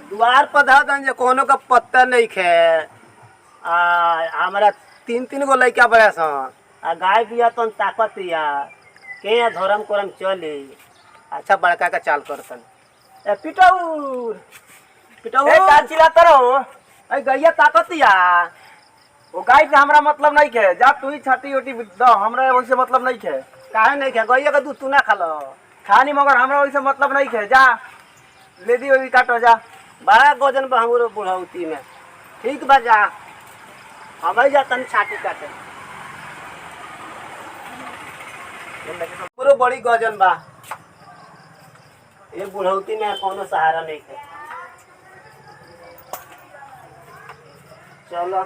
द्वार पर धातन जे कोनो का पत्ता नहीं खे। हमारा तीन तीन गो लड़का बड़ा सन आ गाय बिया तन ताकत या के धर्म करम चली। अच्छा बड़का का चाल करतन। ए पिटौर पिटौर ए का चिल्लाता रहो? ए गैया ताकत या वो गाय से हमरा मतलब नहीं खे। जा तू ही छाती उटी द, हमरा वैसे मतलब नहीं खे। काहे नहीं खे? गैया का दूध तू ना खालो खानी मगर हमरा वैसे मतलब नहीं खे। जा ले दी वही काटो जा। बड़ा गोजन बा हमरो बुढ़ौती में। ठीक बा जा हम जा तन छाती काटे। पूरो बड़ी गजन बा ये बुढ़ौती में कोनो सहारा नहीं है। चलो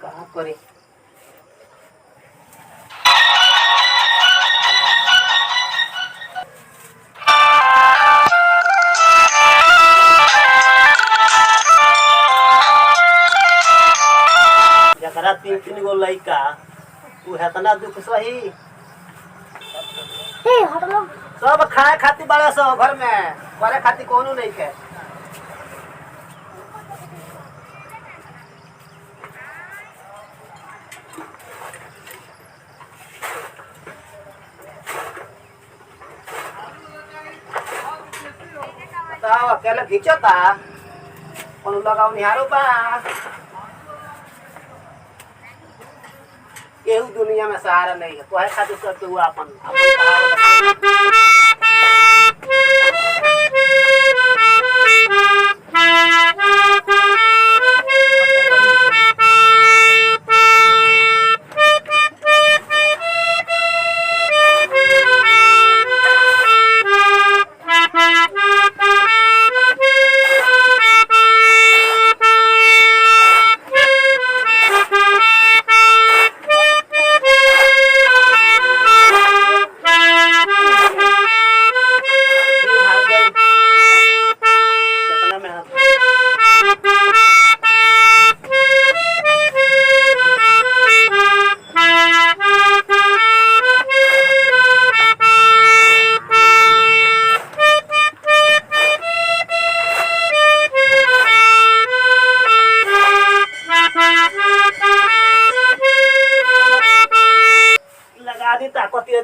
कहाँ करी जकरा तीन तीन गो लड़का उ हेतना दुख सही। सब खाए खाती बड़ा सब घर में करे खाती कोनो नहीं है। बताओ अकेले खींचता कोनो लगाओ निहारो बा। केहू दुनिया में सहारा नहीं है। कोहे खातिर सब केहू अपन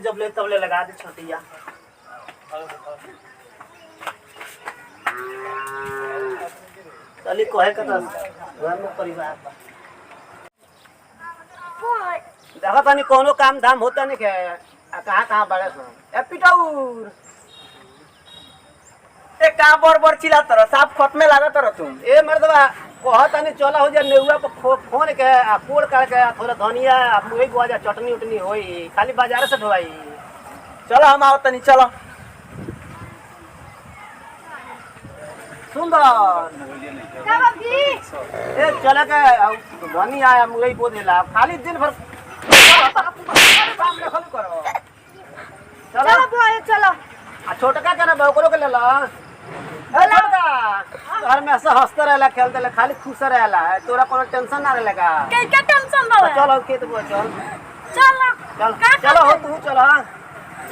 जब ले तब ले लगा दे छोटिया। चली कहे का घर में परिवार देखा तानी कोनो काम धाम होता नहीं के कहाँ कहाँ बड़े सो। ए पिटौर ए का बर चिल्लाता रहो? साफ खत में लागत रहो तुम। ए मर्दवा कह तानी चला हो जा नेउआ पर फोन के आ कोड़ करके थोड़ा धनिया मुई गुआ चटनी उटनी होई खाली बाजार से ढोई। चलो हम आओ तनी चलो। सुंदर ए चला के धनिया मुई बो देला खाली दिन भर काम रखल करो। चलो चलो आ छोटका के ना बकरो के लेला। ए लड़का घर में ऐसा हंसते रहला खेलते रहला खाली खुश रहला तोरा कोनो टेंशन ना रहेगा। के टेंशन बा? चलो खेत बो चल चलो चल चलो हो तू चलो।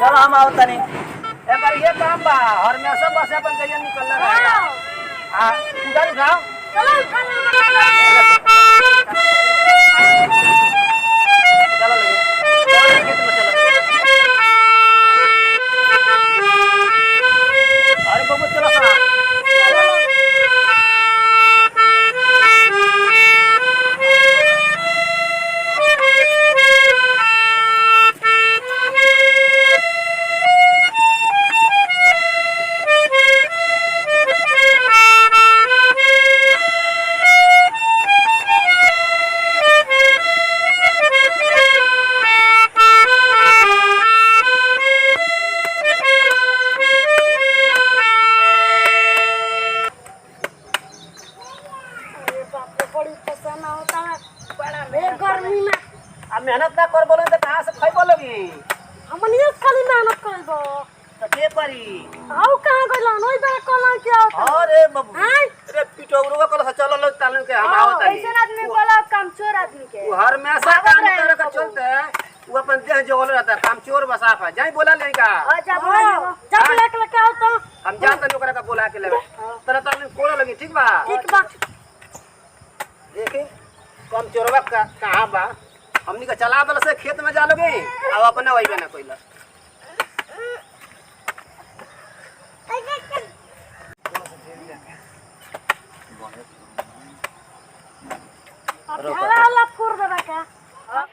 चलो हम आओ तनी। ए बार ये काम बा और में सब बस अपन कहिया निकल रहेगा। आ उधर उठाओ चलो चलो लगे चलो खेत में चलो। अरे बाबू चलो सा मेहनत ना कर बोले तो कहाँ से खाई बोलोगी? हमनी खाली मेहनत करबो तो के परी आउ कहां गइला नई बे कला क्या अरे बाबू अरे पिटोगरो का कल चलो लोग तालन के हम आवत है। ऐसे आदमी बोला कामचोर आदमी के वो हर में ऐसा काम करे का चलते वो अपन देह जोल रहता है कामचोर बसाफ है जाई बोला लेगा। जब लेके आओ तो हम जानते नहीं ओकरा का बोला के लेवे तने ताले कोड़ा लगी ठीक बा ठीक बा। देखी कम चोरवा कहां बा हमनी का चला दल से खेत में जा लोगे अब अपने वही बना कोइला अब हला हला फोड़ देबा का।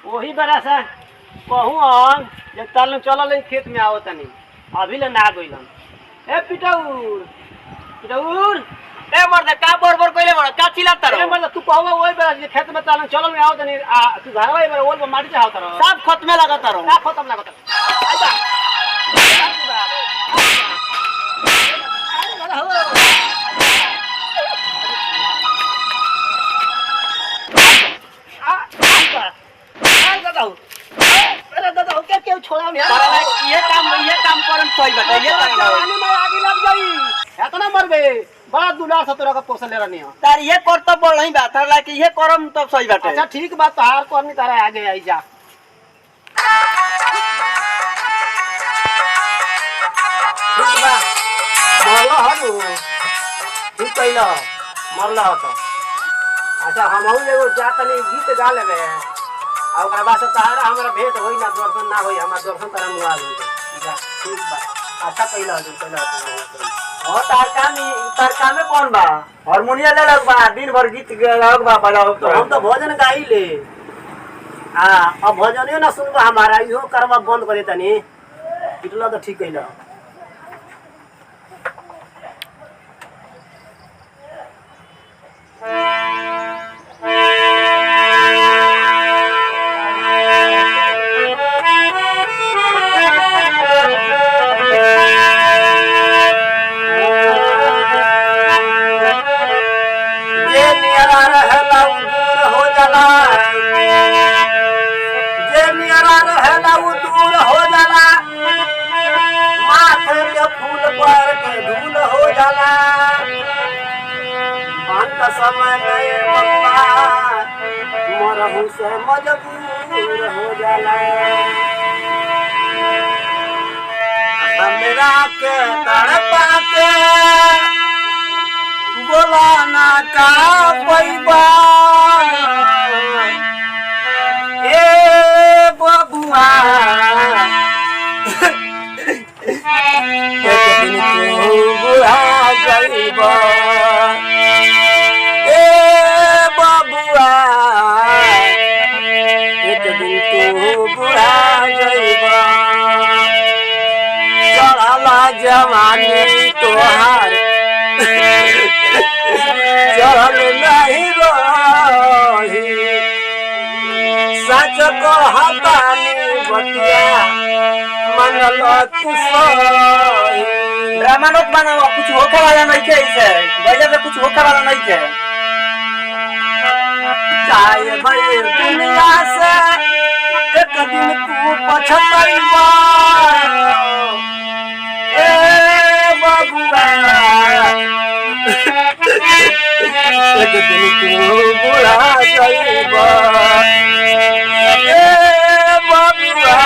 वही बड़ा सा कहूँ हम जे ताल चलल खेत में आओ तनी अभी ले ना गइलन ए पिटाउर पिटाउर ए मर्द का बरबर कइले बड़ का चिल्लाता ए मतलब तू कहवा ओई बड़ा जे खेत में ताल चलल में आओ तनी तू घरवा ए बड़ा ओल पे माटी चाहत रहो सब खत में लगाता रहो ना खत्म लागत आइबा छोड़ा नहीं ये काम करम सही बता ये जवानी में आगे लग गई इतना मर गए बड़ा दुलार सतरा का पोषण ले रही हो तार ये कर तो बोल नहीं बात है कि ये करम तो सही बात है अच्छा ठीक बात तार करनी तारा आगे आई जा ठीक बा मरला हनु ठीक कइला मरला हो तो अच्छा हम एगो जा तनी गीत गा लेबे आ ओकरा बाद से तारा हमरा भेंट होई ना दर्शन ना होई हमरा दर्शन तारा मुआ ले जा ठीक बा अच्छा कइला जो कइला हां तार काम में कौन बा हारमोनिया ले लग बा दिन भर गीत गाओ बा बजाओ तो हम तो भजन गाई ले अब भजनियो ना सुनबा हमारा इहो करवा बंद कर देतनी इतला तो ठीक कइला समय गए बबुआ मरहू से मजबूर हो जाला हमरा के तड़पा के बोलाना का पैबा ए बबुआ एक दिन तू बुढ़ा जाइबा जवानी तोहार चल नहीं रही सच को हतानी बतिया मनल तू सही ड्रामा नोट बनाओ कुछ होखे वाला नहीं है इसे वजह से कुछ होखे वाला नहीं है चाहे भाई दुनिया से एक दिन तू पछताइबा एक दिन तू बुढ़ा जाइबा बबुआ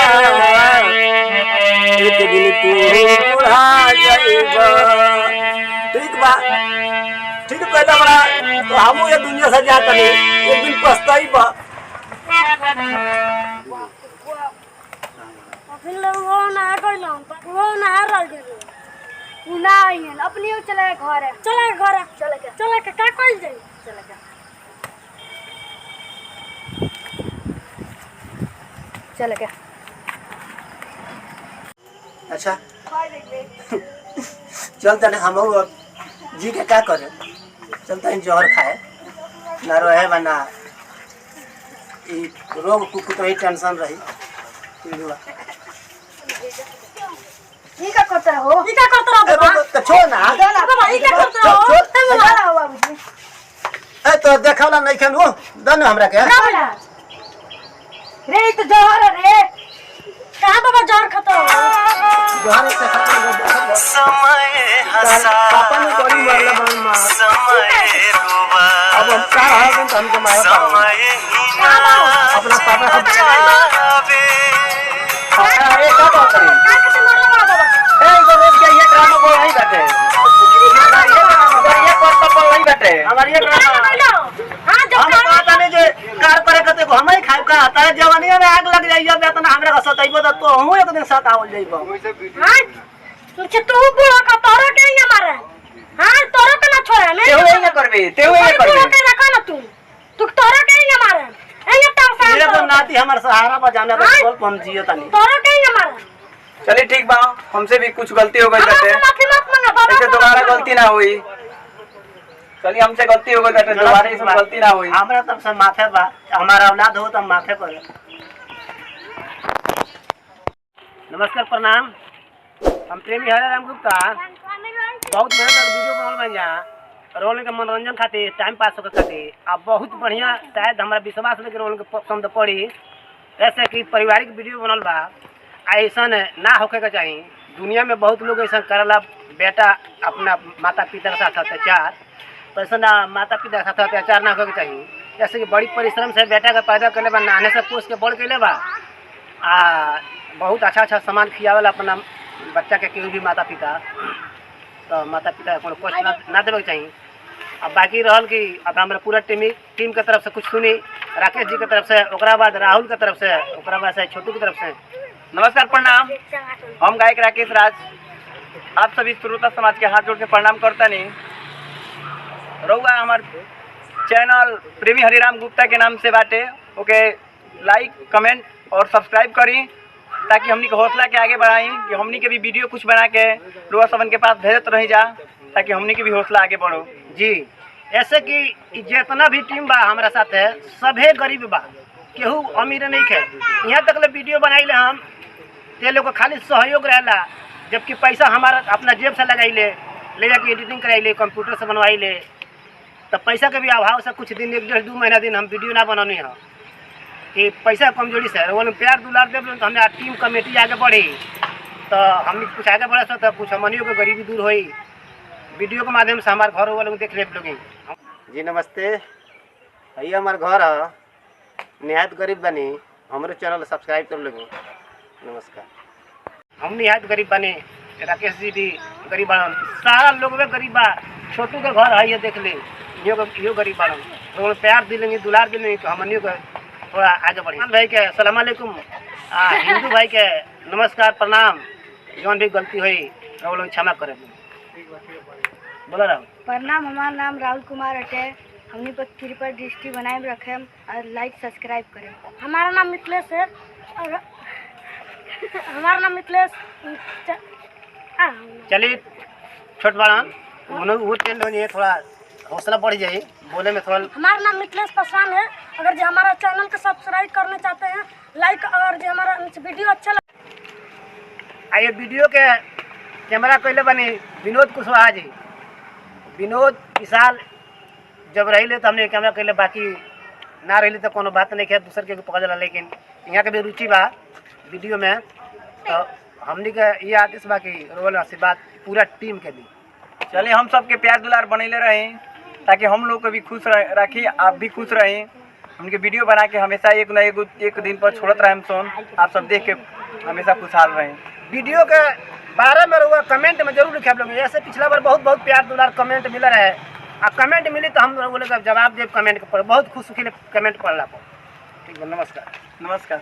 एक दिन तू बुढ़ा जाइबा ठीक बा ठीक कहला बड़ा तो हमहू ये दुनिया से जा तनी एक दिन पछताइबा फिर वो ना गइलो वो ना रह गेलो ना आइए अपनी चले घर है चले के का कइल जाई चले के अच्छा चलते ना हम जी के क्या करे चलते हैं जहर खाए ना रहे बना रोग कुछ रही टेंशन रही ई का करते हो बाबा तो छोड़ ना बाबा ई का करते हो तब वाला हुआ मुझे ए तो देखावला नहीं खेल वो दन हमरा के का बोला रे ई तो जहर है रे कहां बाबा जहर खाता हो जहर से खत्म समय हंसा पापा ने बड़ी मारला बन मार समय रोवा अब हम का है तो हमको मार समय ही अपना पापा सब आवे ए का बात करी का के मरला बड़ा बाबा ए इधर रोज के ये ड्रामा बोल नहीं बैठे ये बात तो बोल नहीं बैठे हमारी ये हां जब हम पता नहीं जे कार करे कते को हम ही खाइब का तारे जवानी में आग लग जाइयो बेतना हमरा का सताइबो तो हम एक दिन सतावल जाइबो हां तुझे तू बुला का तोरा के नहीं मारे हां तोरा के ना छोड़े मैं तेऊ ये करबे के रखा ना तू तोरा के नहीं मारे ए तार मेरे को नाती हमर सहारा बजाने का बोल हम जियो तनी तोरा के नहीं मारे चलिए ठीक बा हमसे भी कुछ गलती हो गई बेटे माफी मत मांगा बाबा ऐसे दोबारा गलती ना हुई चलिए हमसे गलती हो गई बेटे दोबारा इसमें गलती ना हुई हमरा तब से माथे बा हमारा औलाद हो तो माथे पर नमस्कार प्रणाम हम प्रेमी हरे राम गुप्ता बहुत मेहनत कर वीडियो बनावल बन जा रोल के मनोरंजन खातिर टाइम पास होकर खातिर अब बहुत बढ़िया शायद हमारा विश्वास लेके रोल के पसंद पड़ी ऐसे कि पारिवारिक वीडियो बनल बा ऐसा ना होके के चाहिए दुनिया में बहुत लोग ऐसा करला बेटा अपना माता पिता के साथ अत्याचार तो ऐसा ना माता पिता के साथ अत्याचार ना होके के चाहिए जैसे कि बड़ी परिश्रम से बेटा का पैदा कर ले बा नाने से पोस के बड़ के ले बा बहुत अच्छा अच्छा सामान खियावल अपना बच्चा के केहू भी माता पिता तो माता पिता को कष्ट ना देवे के चाहिए अब बाकी रहल कि अब हमारे पूरा टीम के तरफ से कुछ सुनी राकेश जी के तरफ से ओकरा बाद राहुल के तरफ से ओकरा बाद से छोटू की तरफ से नमस्कार प्रणाम हम गायक राकेश राज आप सभी श्रोता समाज के हाथ जोड़ के प्रणाम करता नहीं रहुआ हमार चैनल प्रेमी हरिराम गुप्ता के नाम से बाटे ओके लाइक कमेंट और सब्सक्राइब करी ताकि हमनी के हौसला के आगे बढ़ाई कि हमनी के भी वीडियो कुछ बना के लोग सबन के पास भेजत रही जा ताकि हमनी के भी हौसला आगे बढ़ो जी ऐसे कि जितना भी टीम बा हमारा साथ है सभे गरीब बा केहू अमीर नहीं है यहाँ तक ले वीडियो बनाइले हम ते लोग को खाली सहयोग रहेला जबकि पैसा हमारा अपना जेब से लगाइले ले जाके एडिटिंग कराइले कंप्यूटर से बनवाइले तो पैसा के भी अभाव से कुछ दिन 1-1.5-2 महीना दिन हम वीडियो ना बनौनी है कि पैसा कमजोरी से वो प्यार दुलार दे तो हमें टीम कमेटी आगे बढ़ी तो हम कुछ आगे बढ़े तो कुछ हमनियों को गरीबी दूर हुई वीडियो के माध्यम से हमारे घर वालों को देख ले लोग। जी नमस्ते ये हमारे घर है निहायत गरीब बनी हमारे चैनल सब्सक्राइब कर लोगे नमस्कार हम निहायत गरीब बने राकेश जी भी गरीब बन सारा लोग वे गरीब बा छोटू के घर है ये देख ले यो गरीब बन तो प्यार दिलेंगे दुलार दिलेंगे तो हमनियों को थोड़ा आगे बढ़े भाई के अस्सलाम वालेकुम हिंदू भाई के नमस्कार प्रणाम जौन भी गलती हुई वो लोग क्षमा करे बोला राहुल प्रणाम हमारा नाम राहुल कुमार अटे हमने पर कृपा दृष्टि बनाए रखे और लाइक सब्सक्राइब करें हमारा नाम मिथिलेश है और हमारा नाम मिथिलेश चलिए छोट बड़ा वो टेंड हो थोड़ा हौसला बढ़ जाए बोले में थोड़ा हमारा नाम मिथिलेश पासवान है अगर जो हमारा चैनल को सब्सक्राइब करना चाहते हैं लाइक और जो हमारा वीडियो अच्छा ये वीडियो के कैमरा कैले बनी विनोद कुशवाहा जी विनोद विशाल जब रही तो हमने कैमरा कैले बाकी ना रही तो कोनो बात नहीं है दूसर के पकड़ ला लेकिन यहाँ के भी रुचि बा वीडियो में तो हमने के ये आदेश बा कि रोल आशीर्वाद पूरा टीम के दी चलिए हम सबके प्यार दुलार बनैले रहे ताकि हम लोग को भी खुश रखी आप भी खुश रहें उनके वीडियो बना के हमेशा एक दिन पर छोड़त रहे हम सोन आप सब देख के हमेशा खुशहाल रहें वीडियो के बारे में रहुआ कमेंट में जरूर लिखे आप लोग ऐसे पिछला बार बहुत बहुत प्यार दुलार कमेंट मिल रहा है अब कमेंट मिली तो हम लोगों का जवाब दे कमेंट के पर बहुत खुश कमेंट पढ़ला पर ठीक है नमस्कार नमस्कार।